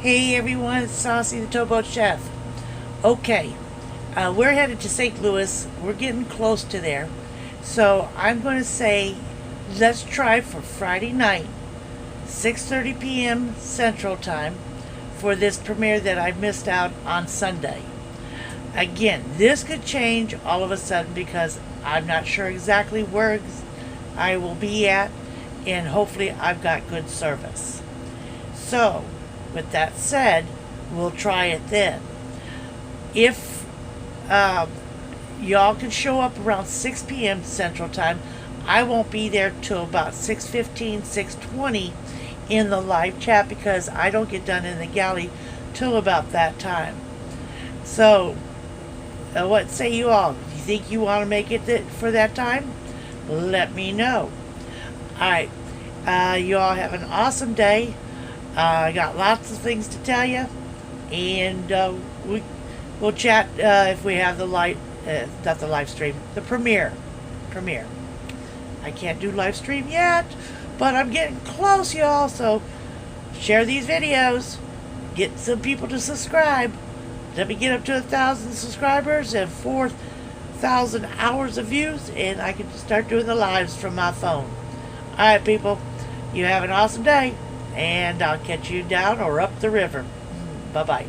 Hey everyone, it's Saucy the Towboat Chef. Okay, we're headed to St. Louis. We're getting close to there. So I'm going to say let's try for Friday night, 6:30 p.m. Central Time, for this premiere that I missed out on Sunday. Again, this could change all of a sudden because I'm not sure exactly where I will be at, and hopefully I've got good service. So, with that said, we'll try it then. If y'all can show up around 6 p.m. Central Time, I won't be there till about 6:15, 6:20 in the live chat because I don't get done in the galley till about that time. So, what say you all? Do you think you want to make it for that time? Let me know. Alright, you all have an awesome day. I got lots of things to tell you, and we'll chat if we have the not the live stream, the premiere. I can't do live stream yet, but I'm getting close, y'all. So share these videos, get some people to subscribe. Let me get up to 1,000 subscribers and 4,000 hours of views, and I can start doing the lives from my phone. All right, people, you have an awesome day. And I'll catch you down or up the river. Bye-bye.